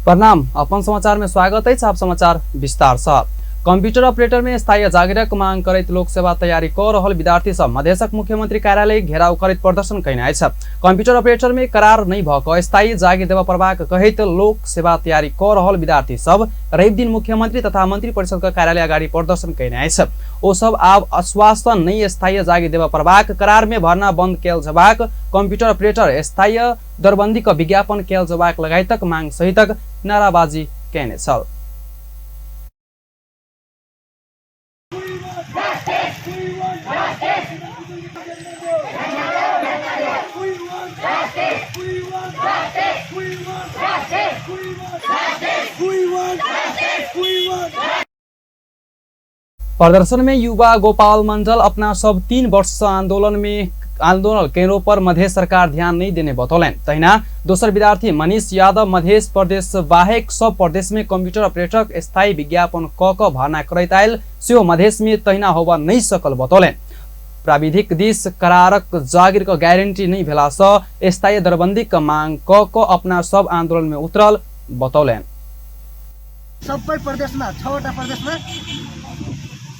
प्रणाम। अपन समाचार में स्वागत है। आप समाचार विस्तार से। कंप्यूटर ऑपरेटर में स्थायी जागिरक मांग करैत लोक सेवा तैयारी कर रहल विद्यार्थी सब मधेशक मुख्यमंत्री कार्यालय घेराव करैत प्रदर्शन कयने अछि। कंप्यूटर ऑपरेटर में करार नहीं भक स्थायी जागिर देवा प्रभाग कहैत लोक सेवा तैयारी कर रहल विद्यार्थी सब रवि दिन मुख्यमंत्री तथा मंत्री परिषद का कार्यालय अगाडि प्रदर्शन कयने अछि। ओ सब आब आश्वासन नहीं स्थायी जागिर देवा प्रभाग करार में भर्ना बंद कैल जबाक कंप्यूटर ऑपरेटर स्थायी दरबंदी का विज्ञापन कैल जबाक लगायतक मांग सहितक नाराबाजी कयने छल। प्रदर्शन में युवा गोपाल मंडल अपना सब 3 वर्ष आंदोलन केंद्रों पर मध्य सरकार ध्यान नहीं देने बतौलन। तहिना दोसर विद्यार्थी मनीष यादव मध्य प्रदेश बाहेक सब प्रदेश में कंप्यूटर ऑपरेटर स्थायी विज्ञापन क भर्ना करैत आयल से मध्य में तहिना होबा नहीं सकल बतौलन। प्राविधिक दिश करारक जागिर का गारंटी नहीं भेला से स्थायी दरबंदी का मांग क अपना सब आंदोलन में उतरल बतौलन। सबै प्रदेशमा 6वटा प्रदेशमा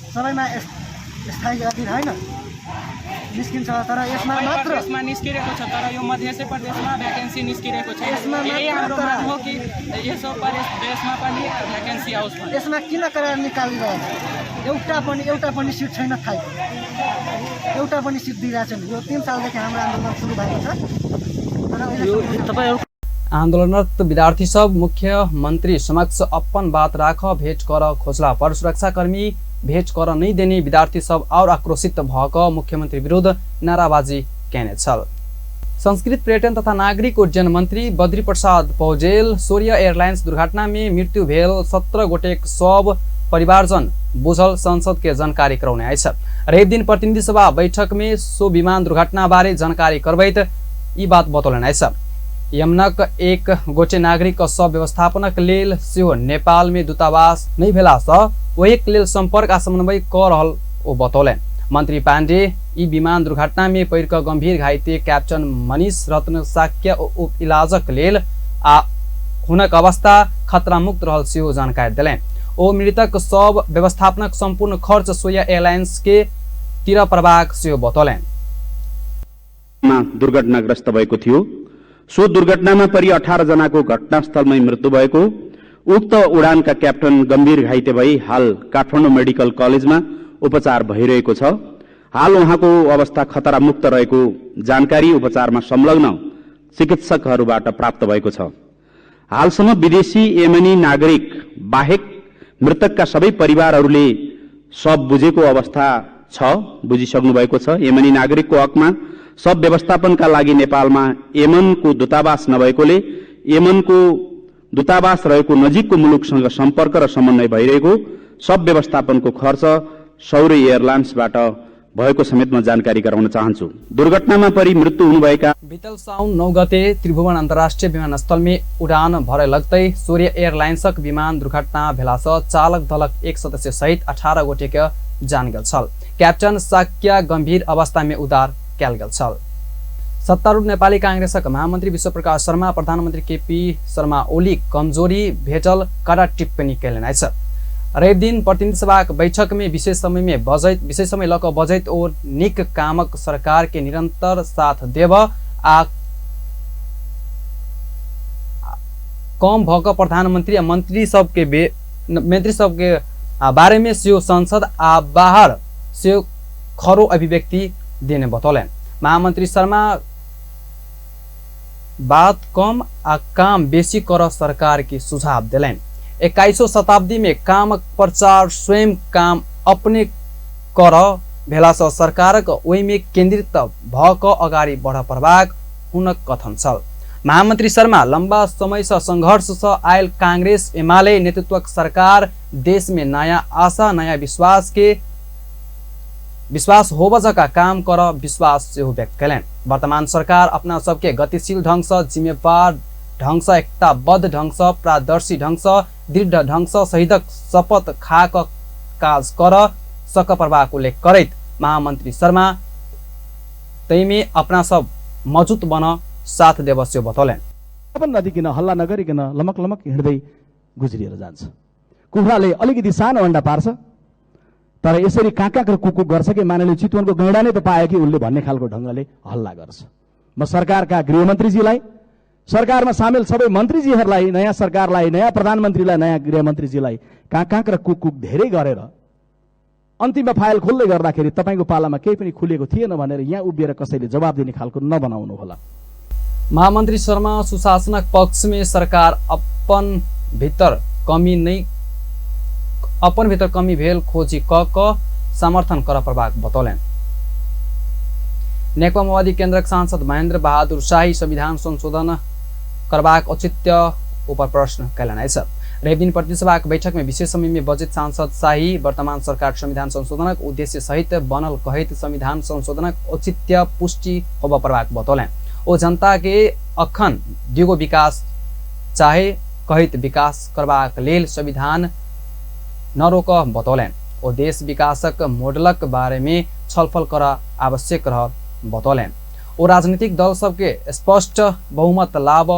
सबैमा स्थायी जागिर हैन निस्किन्छ तर यसमा मात्र यसमा निस्किरहेको छ तर यो मध्य प्रदेशमा भ्याकेन्सी निस्किरहेको छ। यही हाम्रो माग हो कि यसो प्रदेशमा पनि भ्याकेन्सी आओस्। यसमा किन करार निकालिरहेको एउटा पनि सिट छैन खाएको एउटा पनि सिट दिइरहेको छैन। यो 3 सालदेखि हाम्रो आन्दोलन सुरु भएको छ तर अहिले तपाईहरु आंदोलनरत विद्यार्थी सब मुख्यमंत्री समक्ष अपन बात राख भेट कर खोजला पर सुरक्षाकर्मी भेट कर नहीं देने विद्यार्थी सब और आक्रोशित भक मुख्यमंत्री विरुद्ध नाराबाजी कैने छल। संस्कृत पर्यटन तथा नागरिक उड्डयन मंत्री बद्री प्रसाद पौडेल सूर्य एयरलाइंस दुर्घटना में मृत्यु भेल 17 गोटेक सब परिवारजन बुझल संसद के जानकारी कराउने आइछ। रवि दिन प्रतिनिधि सभा बैठक में सो विमान दुर्घटना बारे जानकारी करबैत ई बात बतौलन आइछ। यमनक एक गोटे नागरिक सब व्यवस्थापनक लेल सेहो नेपाल में दूतावास नहीं भेला सँ वही लेल संपर्क आ समन्वय कर रहल ओ बतौलन। मंत्री पांडे ई विमान दुर्घटना में पैर गंभीर घाइते कैप्टन मनीष रत्न साक्य उप इलाजक लेल आ हुनक अवस्था खतरा मुक्त रहल सेहो जानकारी दिलेन। ओ मृतक सब व्यवस्थापनक संपूर्ण खर्च सोया एयरलाइंस के तिर प्रभाग सेहो बतौलन। दुर्घटनाग्रस्त भएको थियो। सो दुर्घटनामा परि 18 जनाको घटनास्थलमै मृत्यु भएको। उक्त उडानका क्याप्टन गम्भीर घाइते भई हाल काठमाडौँ मेडिकल कलेजमा उपचार भइरहेको छ। हाल उहाँको अवस्था खतरा मुक्त रहेको जानकारी उपचारमा संलग्न चिकित्सकहरूबाट प्राप्त भएको छ। हालसम्म विदेशी यमनी नागरिक बाहेक मृतकका सबै परिवारहरूले सब बुझेको अवस्था छ बुझिसक्नु भएको छ। यमनी नागरिकको हकमा सब व्यवस्थापनका लागि नेपालमा यमनको दूतावास नभएकोले यमनको दूतावास रहेको नजिकको मुलुकसँग सम्पर्क र समन्वय भइरहेको सब व्यवस्थापनको खर्च सौर्य एयरलाइन्सबाट भएको समेत म जानकारी गराउन चाहन्छु। दुर्घटनामा परि मृत्यु हुनुभएका बीतल साउन 9 गते त्रिभुवन अन्तर्राष्ट्रिय विमानस्थल में उडान भरे लगतै सूर्य एयरलाइन्सक विमान दुर्घटना भेलास चालक दलक 1 सदस्य सहित 18 गोटे के जान गेल छल। कैप्टन साक्य गंभीर अवस्था में उद्धार कैल गेल छल। सत्तारूढ़ नेपाली कांग्रेसक महामंत्री विश्वप्रकाश शर्मा प्रधानमंत्री केपी शर्मा ओली कमजोरी भेटल कड़ा टिप्पणी कैलन आइछ। रवि दिन प्रतिनिधि सभा बैठक में विशेष समय लक बजैत और निक कामक सरकार के निरंतर साथ देव आ कम भक प्रधानमंत्री आ मंत्री सब के बारे में से संसद आ बाहर से खरो अभिव्यक्ति देने बतौलन। महामंत्री शर्मा बात कम आ काम बेसी कर सरकार की सुझाव दिलेन। 21वीं शताब्दी में काम प्रचार स्वयं काम अपने कर भेला से सरकारक ओहि में केंद्रित भक अगाडि बढ़ प्रभाग हुनक कथन छल। महामंत्री शर्मा लंबा समय से संघर्ष से आयल कांग्रेस एमाले नेतृत्वक सरकार देश में नया आशा नया विश्वास होबजका काम कर विश्वास से व्यक्त कैलन। वर्तमान सरकार अपना सबके गतिशील ढंग से जिम्मेवार ढंग से एकताबद्ध ढंग से पारदर्शी ढंग से दृढ़ ढंग से सहितक शपथ खाक काज कर सक प्रभाग उल्लेख करैत महामंत्री शर्मा तैमे अपना सब मजबूत बन साथ देवस्य बतौलन। पनि नदिकिन हल्ला नगरिकन लमक लमक हिँड्दै गुज्रिएर जान्छ। कुखुराले अलिकति सानो अन्डा पार्छ, तर यसरी काँकाँ कुकु गर्छ कि मानिले चितवनको गैँडा नै त पायो कि उसले भन्ने खालको ढङ्गले हल्ला गर्छ। म सरकारका गृहमन्त्रीजीलाई, सरकारमा सामेल सबै मन्त्रीजीहरूलाई, नयाँ सरकारलाई, नयाँ प्रधानमन्त्रीलाई, नयाँ गृहमन्त्रीजीलाई काँकाँ र कुकु धेरै गरेर अन्तिममा फाइल खोल्दै गर्दाखेरि तपाईँको पालामा केही पनि खुलेको थिएन भनेर यहाँ उभिएर कसैले जवाब दिने खालको नबनाउनु होला। महामन्त्री शर्मा सुशासनक पक्ष में सरकार अपन भीतर कमी भेल खोजी क समर्थन कर प्रभाग बतौलन। नेकपा माओवादी केन्द्रक सांसद महेन्द्र बहादुर शाही संविधान संशोधन करबाक औचित्य ऊपर प्रश्न कैलन है। रेवदिन प्रतिसभा बैठक में विशेष समय में बजट सांसद शाही वर्तमान सरकार संविधान संशोधनक उद्देश्य सहित बनल कहित संविधान संशोधनक औचित्य पुष्टि होब प्रभाग बतौलन। ओ जनता के अखन दिगो विकास चाहे कहित विकास करबाक लेल संविधान नरोक बतौलन। ओ देश विकासक मोडलक बारे में छलफल कर आवश्यक रह बतौलन। ओ राजनीतिक दल सबके स्पष्ट बहुमत लाभ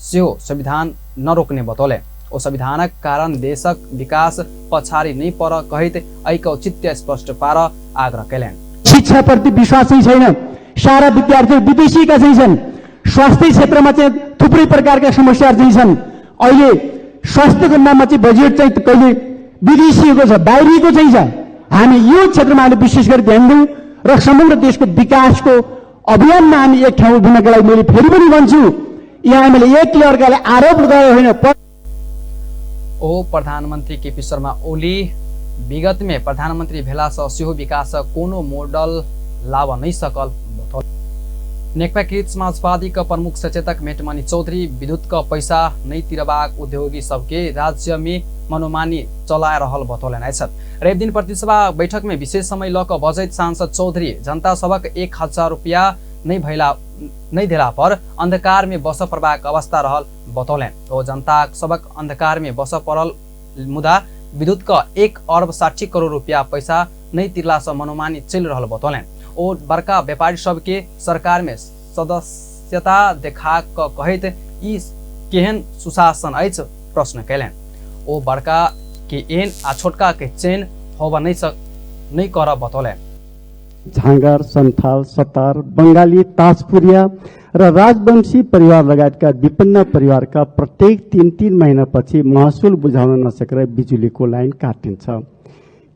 सेहो संविधान नरोक्ने बतौले। ओ संविधानक कारण देशक विकास पछाडि नै पर कहित ऐक औचित्य स्पष्ट पार आग्रह कैलन। शिक्षाप्रति विश्वास चाहिँ छैन, सारा विद्यार्थी विदेशीका चाहिँ छन्, स्वास्थ्य क्षेत्रमा चाहिँ थुप्रै प्रकारका समस्याहरू चाहिँ छन्। अहिले स्वास्थ्यको नाममा चाहिँ बजेट चाहिँ कहिले विदेशीको छ, बाहिरीको चाहिँ छ। हामी यो क्षेत्रमा हामीले विशेष गरी ध्यान दिउँ र समग्र देशको विकासको अभियानमा हामी एक ठाउँ उभिनका लागि मैले फेरि पनि भन्छु, यहाँ हामीले एकले अर्कालाई आरोप गरेर होइन। ओ प्रधानमन्त्री केपी शर्मा ओली विगत में प्रधानमन्त्री भेला सेहो विकास कोनो मोडल लाभ नै सकल। नेकपा एकीकृत समाजवादीका प्रमुख सचेतक मेटमणि चौधरी विद्युतका पैसा नै तिरबाक उद्योगी सबके राज्य में मनोमानी चलाए रहल बतौलन। रेवदिन प्रतिसभा बैठक में विशेष समय लक बजट सांसद चौधरी जनता सबक 1000 रुपया नहीं देला पर अंधकार में बस प्रभाग अवस्था रहल बतौलन। ओ जनता सबक अंधकार में बस पड़ल मुदा विद्युत का 1 अर्ब 60 करोड़ रुपया पैसा नहीं तिरला से मनोमानी चल रहल बतौलन। ओ बड़का व्यापारी सबके सरकार में सदस्यता देखा कहित ई केहन सुशासन अछि प्रश्न कैलन। ओ बड़का के एन आ छोटका के चेन होब नहीं कर बतौलन। झाँगार, सन्थाल, सतार, बंगाली, ताजपुरिया र राजवंशी परिवार लगायतका विपन्न परिवारका प्रत्येक 3-3 महिनापछि महसुल बुझाउन नसकेर बिजुलीको लाइन काटिन्छ।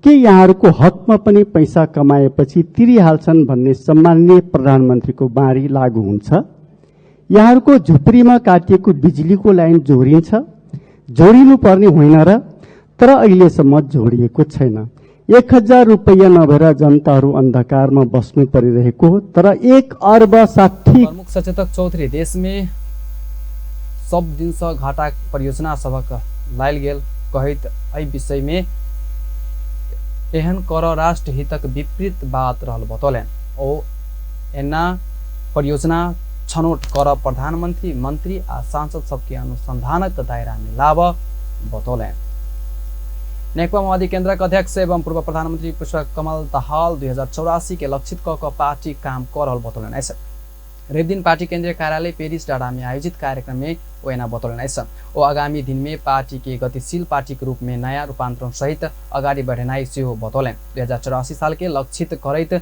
के यहाँहरूको हकमा पनि पैसा कमाएपछि तिरिहाल्छन् भन्ने सम्माननीय प्रधानमन्त्रीको बारी लागू हुन्छ? यहाँहरूको झुप्रीमा काटिएको बिजुलीको लाइन जोडिन्छ, जोडिनु पर्ने होइन र, तर अहिलेसम्म जोडिएको छैन। 1000 रुपैयाँ नभएर जनताहरू अन्धकारमा बस्नु परिरहेको हो, तर 1 अर्ब 60। प्रमुख सचेतक चौधरी देश में सब दिन से घाटा परियोजना सबक लायल गेल कहित एहि विषय में एहन कर राष्ट्र हितक विपरीत बात रहल बतौलन। ओ एना परियोजना छनौट कर प्रधानमंत्री, मंत्री आ सांसद सबके अनुसंधानक दायरा में लाभ बतौलन। नेकपा माओवादी केन्द्रका अध्यक्ष एवं पूर्व प्रधानमंत्री पुष्पकमल दाहाल 2084 के लक्षित क पार्टी काम कर रहल बतौलन। रेवदिन पार्टी केंद्रीय कार्यालय पेरिस डाँडा में आयोजित कार्यक्रम में ओना बतौलन। ओ आगामी दिन में पार्टी के गतिशील पार्टी के रूप में नया रूपांतरण सहित अगाडि बढ़ेनाई सेहो बतौलन। 2084 साल के लक्षित करैत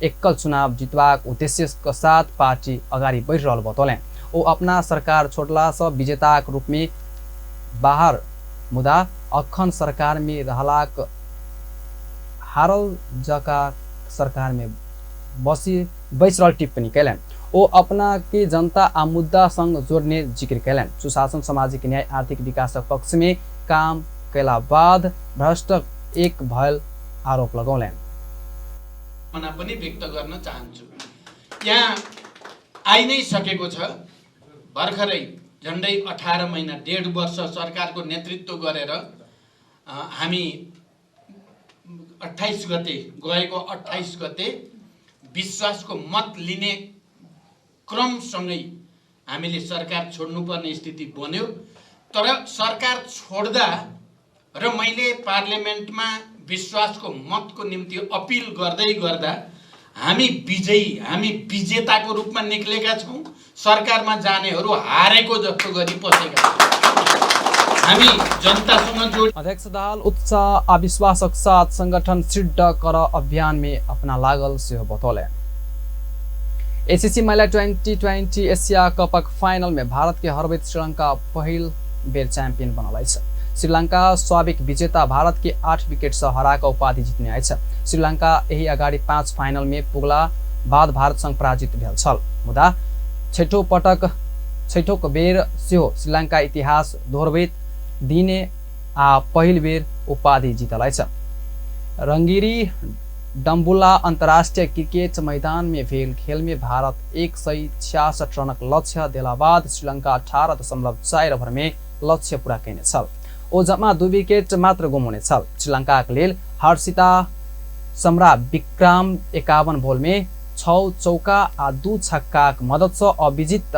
एकल चुनाव जितवाक उद्देश्य के साथ पार्टी अगाडि बढ़ रहल बतौलन। ओ अपना सरकार छोड़ला से विजेताक रूप में बाहर मुदा अखन सरकार में रहलाक हारल जका सरकार में बैस रहल टिप्पणी कैलन। ओ अपना के जनता आ मुद्दा संग जोड़ने जिक्र कैलन। सुशासन, सामाजिक न्याय, आर्थिक विकास पक्ष में काम कैला बाद भ्रष्ट एक भयल आरोप लगौलन। मना पनि व्यक्त गर्न चाहन्छु। यहाँ आइ नै सकेको छ। भर्खरै झन्डै 18 महिना 1.5 वर्ष सरकारको नेतृत्व गरेर हामी 28 गते गएको 28 गते विश्वासको मत लिने क्रमसँगै हामीले सरकार छोड्नुपर्ने स्थिति बन्यो। तर सरकार छोड्दा र मैले पार्लियामेन्टमा विश्वासको मतको निम्ति अपिल गर्दै गर्दा हामी विजेताको रूपमा निक्लेका छौँ, सरकारमा जानेहरू हारेको जस्तो गरी पसेका छौँ। हामी जनतासँग जोड अध्यक्ष दाहाल उत्साह अविश्वास के साथ संगठन सिद्ध कर अभियान में अपना लागल से बतौले। एसीसी महिला 2020 एशिया कपक फाइनल में भारत के हरबीत श्रीलंका पहिल बेर चैंपियन बनल। श्रीलंका स्वाभाविक विजेता भारत के 8 विकेट से हराकर उपाधि जितने आएछ। श्रीलंका यही अगाडि 5 फाइनल में पुगला बाद भारतसँग पराजित भेल छल। मुदा छैठौं बेर सेहो श्रीलंका इतिहास दोहोरबैत दिने आ पहिल बेर उपाधि जितल। रंगीरी डम्बुला अंतर्राष्ट्रीय क्रिकेट मैदान में भेल खेल में भारत 166 रनक लक्ष्य देला बाद श्रीलंका 18.4 ओभर में लक्ष्य पूरा कैने छल। ओ जम्मा 2 विकेट मात्र गुमाउने छल। श्रीलंकाका लेल हर्षिता सम्रा विक्रम 51 बॉल में 6 चौका आ 2 छक्का मदद से अभिजित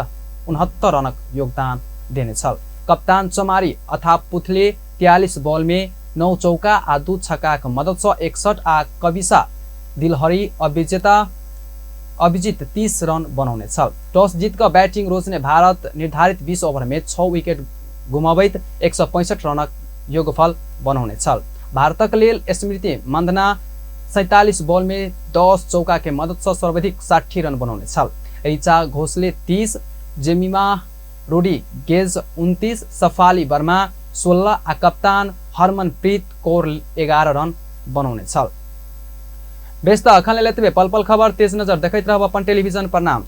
69 रनक योगदान देने छल। कप्तान चमारी अथाप पुथले 43 बॉल में 9 चौका आ 2 छक्का मदद से 61 आ कविसा दिलहरी अभिजित 30 रन बनाउने छल। टॉस जीतकर बैटिंग रोज्ने भारत निर्धारित 20 ओभर में 6 विकेट गुमावैत 165 रनक योगफल बनाउने छल। भारतका लेल स्मृति मन्दना 47 बॉल में 10 चौका के मदद से सर्वाधिक 60 रन बनाउने छल। रिचा घोषले 30, जेमिमा रोड्रिगेज 29, सफाली वर्मा 16 आ कप्तान हरमनप्रीत कौर 11 रन बनाउने छल। व्यस्त अखनले लेतबे पल पल खबर तेज नजर देखैत रहब अपन टेलिभिजन। प्रणाम।